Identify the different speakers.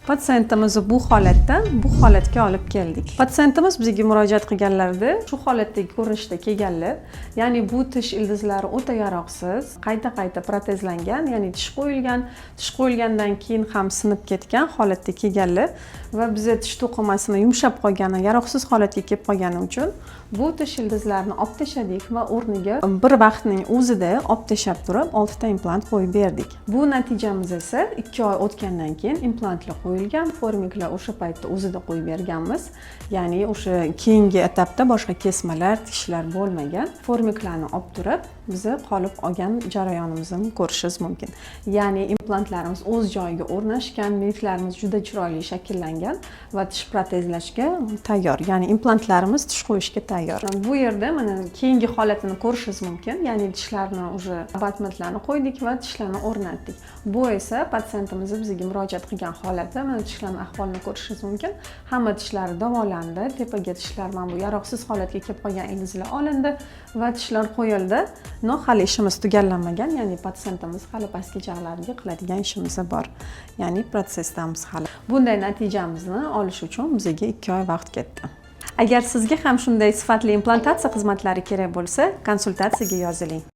Speaker 1: Patsientimizni bu holatdan bu holatga olib keldik. Patsientimiz bizga murojaat qilganlarida shu holatdagi ko'rinishda kelganlar. Ya'ni bu tish ildizlari o'ta yaroqsiz, qayta protezlangan, ya'ni tish qo'yilgandan keyin ham sinib ketgan holatda kelganlar va biz tish to'qimasini yumshab qolgani, yaroqsiz holatga kelib qolgani uchun bu tish ildizlarini olib tashladik va o'rniga bir vaqtning o'zida olib tashlab turib 6 ta implant qo'yib berdik. Bu natijamiz esa 2 oy o'tgandan keyin implantlar qo'yilgan, formiklar o'sha paytda o'zida qo'yib berganmiz. Ya'ni o'sha keyingi etapda boshqa kesmalar, tishlar bo'lmagan. Formiklarni olib turib, bizni qolib olgan jarayonimizni ko'rishingiz mumkin. Ya'ni implantlarimiz o'z joyiga o'rnashgan, milklarimiz juda chiroyli shakllangan va tish protezlashga tayyor. Ya'ni implantlarimiz tish qo'yishga tayyor. Bu yerda mana keyingi holatini ko'rishingiz mumkin. Ya'ni tishlarni o'sha abatmentlarni qo'ydik va tishlarni o'rnatdik. Bu esa patsientimiz bizga murojaat qilgan holatda mana tishlarning ahvolini ko'rishingiz mumkin. Hamma tishlari davolandi, tepaga tishlar mana bu yaroqsiz holatga kelib qolgan ildizlar olindi va tishlar qo'yildi. No, hali ishimiz tugallanmagan, ya'ni patsientimiz hali pastki jag'lariga qiladigan ishimiz bor. Ya'ni protsessdamiz hali. Bunday natijamizni olish uchun bizga 2 oy vaqt ketdi. Agar sizga ham shunday sifatli implantatsiya xizmatlari kerak bo'lsa, konsultatsiyaga yoziling.